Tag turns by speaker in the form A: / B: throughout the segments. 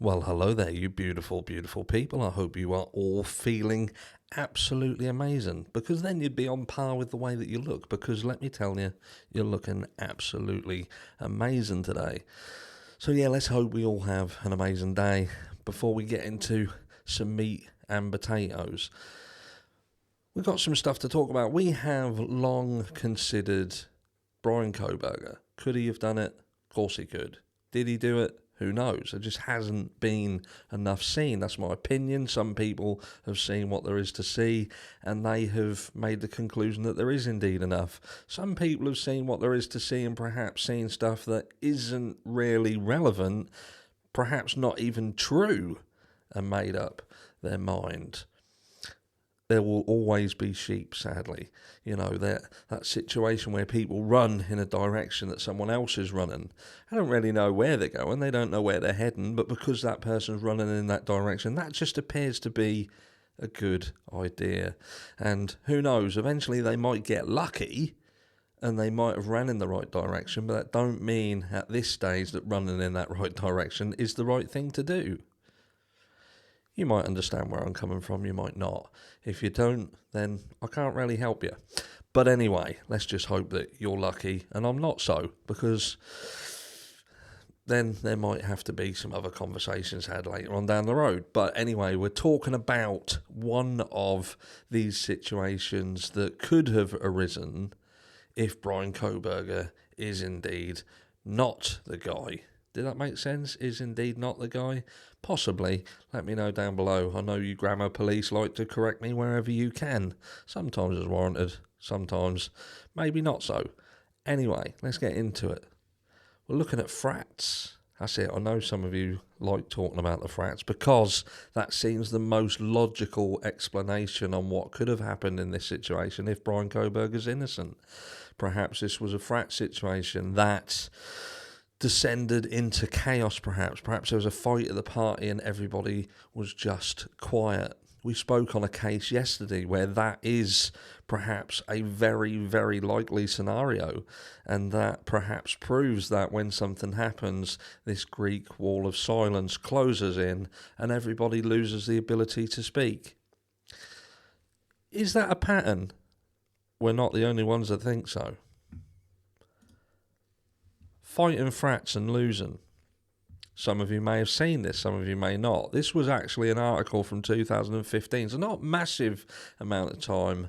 A: Well, hello there, you beautiful, beautiful people. I hope you are all feeling absolutely amazing, because then you'd be on par with the way that you look, because let me tell you, you're looking absolutely amazing today. So yeah, let's hope we all have an amazing day before we get into some meat and potatoes. We've got some stuff to talk about. We have long considered Brian Kohberger. Could he have done it? Of course he could. Did he do it? Who knows? There just hasn't been enough seen. That's my opinion. Some people have seen what there is to see, and they have made the conclusion that there is indeed enough. Some people have seen what there is to see and perhaps seen stuff that isn't really relevant, perhaps not even true, and made up their mind. There will always be sheep, sadly. You know, that situation where people run in a direction that someone else is running. I don't really know where they're going, they don't know where they're heading, but because that person's running in that direction, that just appears to be a good idea. And who knows, eventually they might get lucky and they might have ran in the right direction, but that don't mean at this stage that running in that right direction is the right thing to do. You might understand where I'm coming from, you might not. If you don't, then I can't really help you. But anyway, let's just hope that you're lucky and I'm not so, because then there might have to be some other conversations had later on down the road. But anyway, we're talking about one of these situations that could have arisen if Brian Kohberger is indeed not the guy. Did that make sense? Is indeed not the guy? Possibly. Let me know down below. I know you grammar police like to correct me wherever you can. Sometimes it's warranted. Sometimes maybe not so. Anyway, let's get into it. We're looking at frats. That's it. I know some of you like talking about the frats because that seems the most logical explanation on what could have happened in this situation if Brian Kohberger's innocent. Perhaps this was a frat situation that descended into chaos, perhaps there was a fight at the party and everybody was just quiet. We spoke on a case yesterday where that is perhaps a very, very likely scenario, and that perhaps proves that when something happens, this Greek wall of silence closes in and everybody loses the ability to speak. Is that a pattern? We're not the only ones that think so. Fighting frats and losing. Some of you may have seen this, some of you may not. This was actually an article from 2015, so not a massive amount of time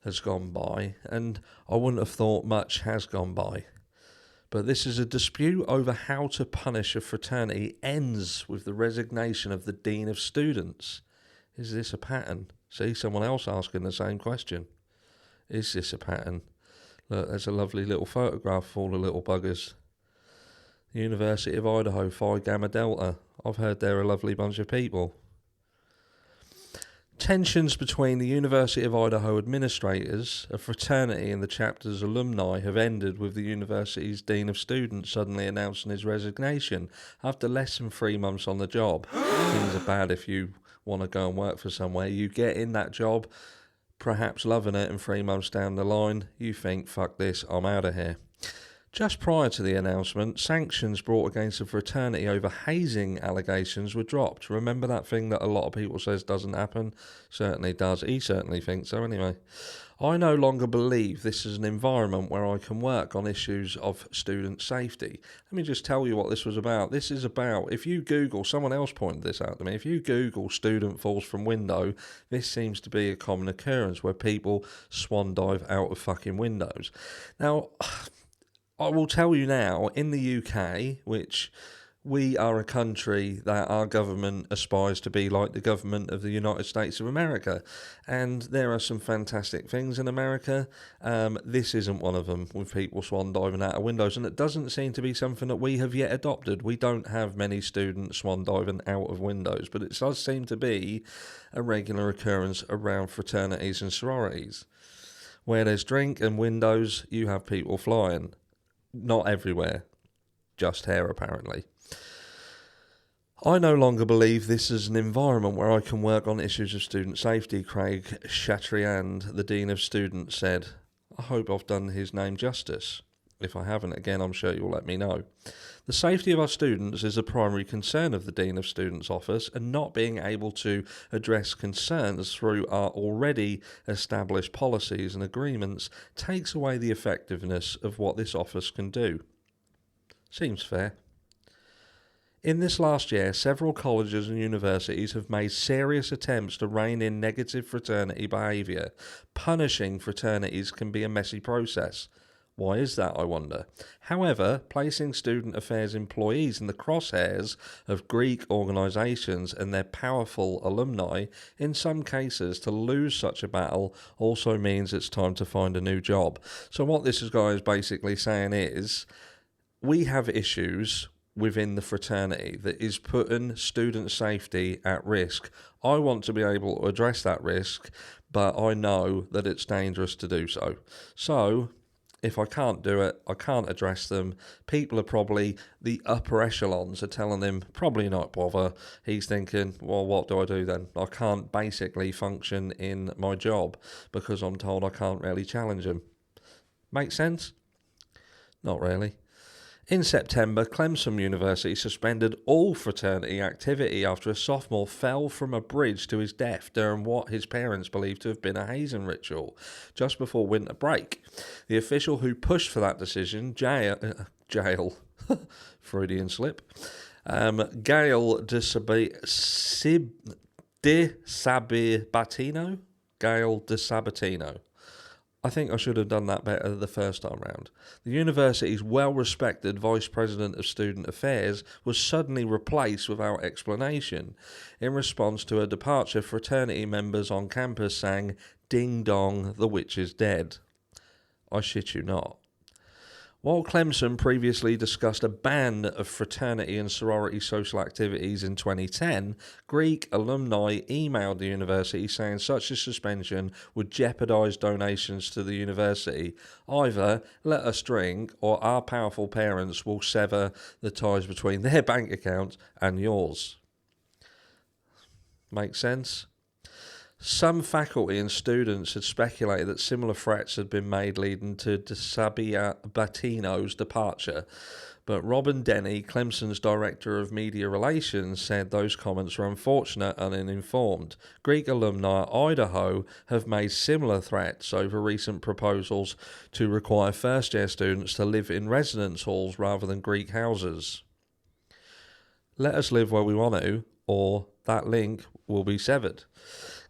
A: has gone by, and I wouldn't have thought much has gone by. But this is a dispute over how to punish a fraternity ends with the resignation of the Dean of Students. Is this a pattern? See, someone else asking the same question. Is this a pattern? Look, there's a lovely little photograph of all the little buggers. University of Idaho, Phi Gamma Delta. I've heard they're a lovely bunch of people. Tensions between the University of Idaho administrators, a fraternity, and the chapter's alumni have ended with the university's Dean of Students suddenly announcing his resignation after less than 3 months on the job. Things are bad if you want to go and work for somewhere. You get in that job, perhaps loving it, and 3 months down the line, you think, fuck this, I'm out of here. Just prior to the announcement, sanctions brought against the fraternity over hazing allegations were dropped. Remember that thing that a lot of people says doesn't happen? Certainly does. He certainly thinks so anyway. I no longer believe this is an environment where I can work on issues of student safety. Let me just tell you what this was about. This is about, if you Google, someone else pointed this out to me, if you Google student falls from window, this seems to be a common occurrence where people swan dive out of fucking windows. Now, I will tell you now, in the UK, which we are a country that our government aspires to be like the government of the United States of America, and there are some fantastic things in America. This isn't one of them, with people swan diving out of windows, and it doesn't seem to be something that we have yet adopted. We don't have many students swan diving out of windows, but it does seem to be a regular occurrence around fraternities and sororities. Where there's drink and windows, you have people flying. Not everywhere, just here apparently. I no longer believe this is an environment where I can work on issues of student safety, Craig Chatriand, the Dean of Students, said. I hope I've done his name justice. If I haven't, again, I'm sure you'll let me know. The safety of our students is a primary concern of the Dean of Students' office, and not being able to address concerns through our already established policies and agreements takes away the effectiveness of what this office can do. Seems fair. In this last year, several colleges and universities have made serious attempts to rein in negative fraternity behaviour. Punishing fraternities can be a messy process. Why is that, I wonder? However, placing student affairs employees in the crosshairs of Greek organisations and their powerful alumni, in some cases to lose such a battle, also means it's time to find a new job. So what this guy is basically saying is, we have issues within the fraternity that is putting student safety at risk. I want to be able to address that risk, but I know that it's dangerous to do so. So if I can't do it, I can't address them. People are probably, the upper echelons are telling him, probably not bother. He's thinking, well, what do I do then? I can't basically function in my job because I'm told I can't really challenge him. Make sense? Not really. In September, Clemson University suspended all fraternity activity after a sophomore fell from a bridge to his death during what his parents believed to have been a hazing ritual just before winter break. The official who pushed for that decision, jail, Freudian slip, Gail DeSabatino. I think I should have done that better the first time round. The university's well-respected Vice President of Student Affairs was suddenly replaced without explanation. In response to her departure, fraternity members on campus sang, "Ding dong, the witch is dead." I shit you not. While Clemson previously discussed a ban of fraternity and sorority social activities in 2010, Greek alumni emailed the university saying such a suspension would jeopardise donations to the university. Either let us drink or our powerful parents will sever the ties between their bank account and yours. Make sense? Some faculty and students had speculated that similar threats had been made leading to DeSabatino's departure, but Robin Denny, Clemson's Director of Media Relations, said those comments were unfortunate and uninformed. Greek alumni at Idaho have made similar threats over recent proposals to require first-year students to live in residence halls rather than Greek houses. Let us live where we want to, or that link will be severed.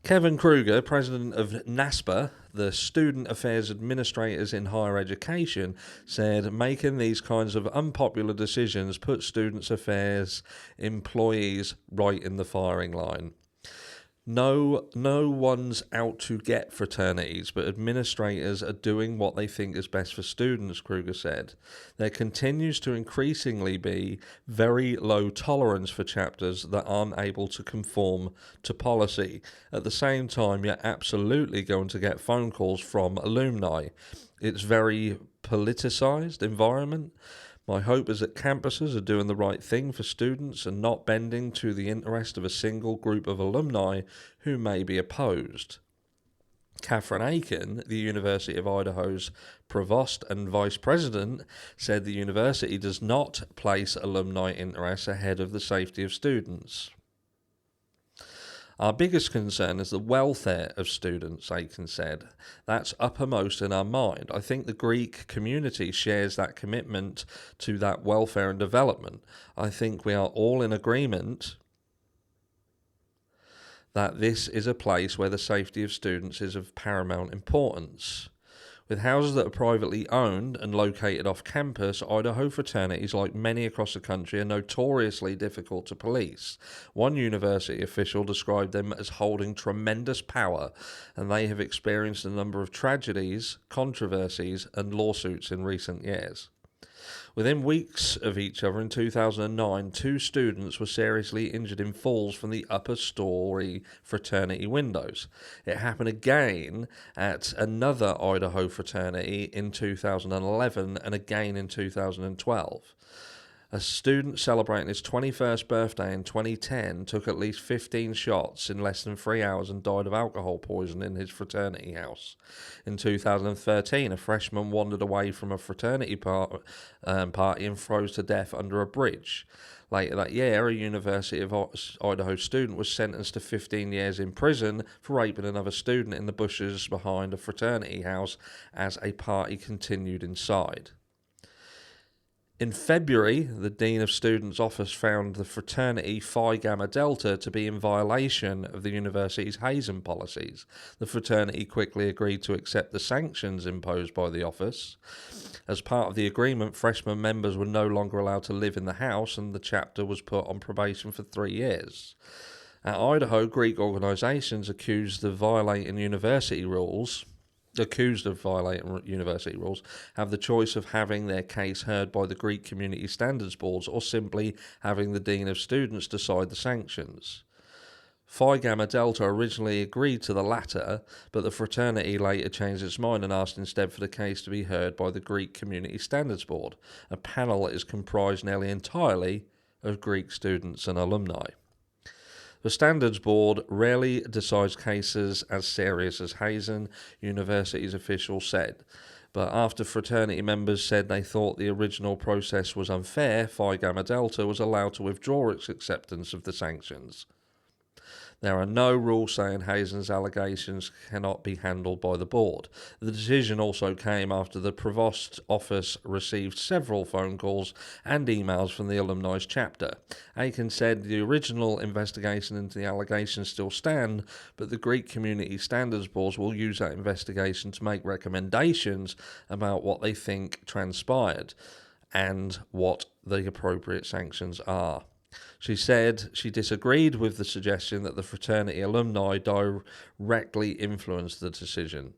A: Kevin Kruger, president of NASPA, the Student Affairs Administrators in Higher Education, said making these kinds of unpopular decisions puts students' affairs employees right in the firing line. No one's out to get fraternities, but administrators are doing what they think is best for students, Kruger said. There continues to increasingly be very low tolerance for chapters that aren't able to conform to policy. At the same time, you're absolutely going to get phone calls from alumni. It's very politicized environment. My hope is that campuses are doing the right thing for students and not bending to the interest of a single group of alumni who may be opposed. Catherine Aiken, the University of Idaho's provost and vice president, said the university does not place alumni interests ahead of the safety of students. Our biggest concern is the welfare of students, Aiken said. That's uppermost in our mind. I think the Greek community shares that commitment to that welfare and development. I think we are all in agreement that this is a place where the safety of students is of paramount importance. With houses that are privately owned and located off campus, Idaho fraternities, like many across the country, are notoriously difficult to police. One university official described them as holding tremendous power, and they have experienced a number of tragedies, controversies, and lawsuits in recent years. Within weeks of each other in 2009, 2 students were seriously injured in falls from the upper story fraternity windows. It happened again at another Idaho fraternity in 2011 and again in 2012. A student celebrating his 21st birthday in 2010 took at least 15 shots in less than 3 hours and died of alcohol poisoning in his fraternity house. In 2013, a freshman wandered away from a fraternity party and froze to death under a bridge. Later that year, a University of Idaho student was sentenced to 15 years in prison for raping another student in the bushes behind a fraternity house as a party continued inside. In February, the Dean of Students' office found the fraternity Phi Gamma Delta to be in violation of the university's hazing policies. The fraternity quickly agreed to accept the sanctions imposed by the office. As part of the agreement, freshman members were no longer allowed to live in the house, and the chapter was put on probation for 3 years. At Idaho, Greek organisations accused of violating university rules have the choice of having their case heard by the Greek Community Standards Boards or simply having the Dean of Students decide the sanctions. Phi Gamma Delta originally agreed to the latter, but the fraternity later changed its mind and asked instead for the case to be heard by the Greek Community Standards Board, a panel that is comprised nearly entirely of Greek students and alumni. The Standards Board rarely decides cases as serious as hazing, university's officials said. But after fraternity members said they thought the original process was unfair, Phi Gamma Delta was allowed to withdraw its acceptance of the sanctions. There are no rules saying hazing's allegations cannot be handled by the board. The decision also came after the Provost's office received several phone calls and emails from the Alumni's chapter. Aiken said the original investigation into the allegations still stand, but the Greek Community Standards Board will use that investigation to make recommendations about what they think transpired and what the appropriate sanctions are. She said she disagreed with the suggestion that the fraternity alumni directly influenced the decision.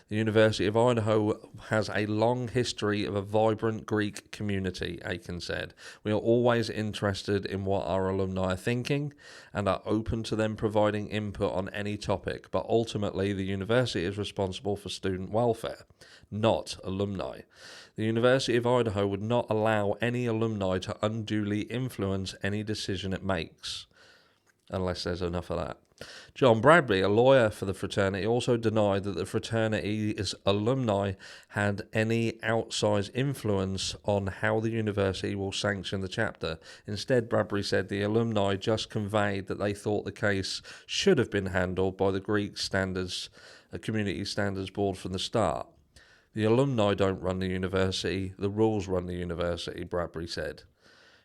A: The University of Idaho has a long history of a vibrant Greek community, Aiken said. We are always interested in what our alumni are thinking and are open to them providing input on any topic, but ultimately the university is responsible for student welfare, not alumni. The University of Idaho would not allow any alumni to unduly influence any decision it makes, unless there's enough of that. John Bradbury, a lawyer for the fraternity, also denied that the fraternity's alumni had any outsized influence on how the university will sanction the chapter. Instead, Bradbury said the alumni just conveyed that they thought the case should have been handled by the Greek Community Standards Board from the start. The alumni don't run the university, the rules run the university, Bradbury said.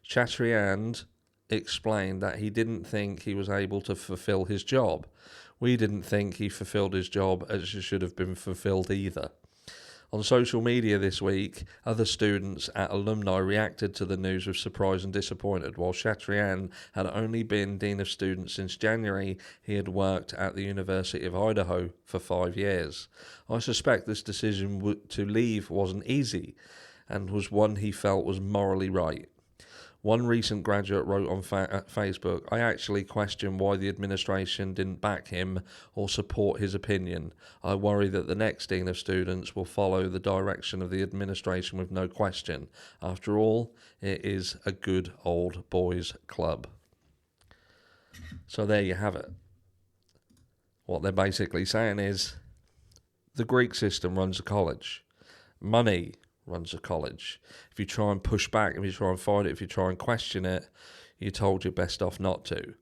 A: Chatriand explained that he didn't think he was able to fulfill his job. We didn't think he fulfilled his job as it should have been fulfilled either. On social media this week, other students at Alumni reacted to the news with surprise and disappointed. While Chatriand had only been Dean of Students since January, he had worked at the University of Idaho for 5 years. I suspect this decision to leave wasn't easy and was one he felt was morally right. One recent graduate wrote on Facebook, I actually question why the administration didn't back him or support his opinion. I worry that the next Dean of Students will follow the direction of the administration with no question. After all, it is a good old boys club. So there you have it. What they're basically saying is the Greek system runs a college. Money runs a college. If you try and push back, if you try and fight it, if you try and question it, you're told you're best off not to.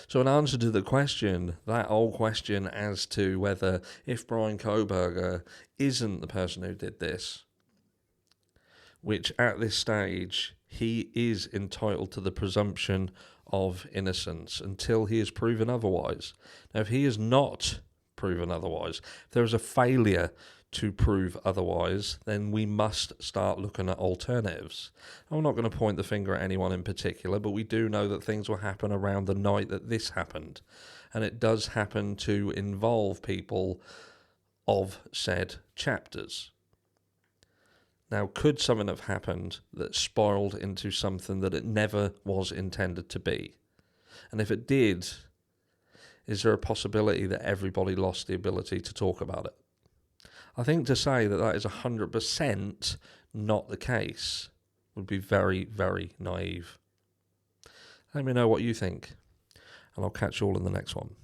A: So in answer to the question, that old question as to whether if Brian Koberger isn't the person who did this, which at this stage he is entitled to the presumption of innocence until he is proven otherwise. Now if he is not proven otherwise, if there is a failure to prove otherwise, then we must start looking at alternatives. I'm not going to point the finger at anyone in particular, but we do know that things will happen around the night that this happened. And it does happen to involve people of said chapters. Now, could something have happened that spiraled into something that it never was intended to be? And if it did, is there a possibility that everybody lost the ability to talk about it? I think to say that that is 100% not the case would be very, very naive. Let me know what you think, and I'll catch you all in the next one.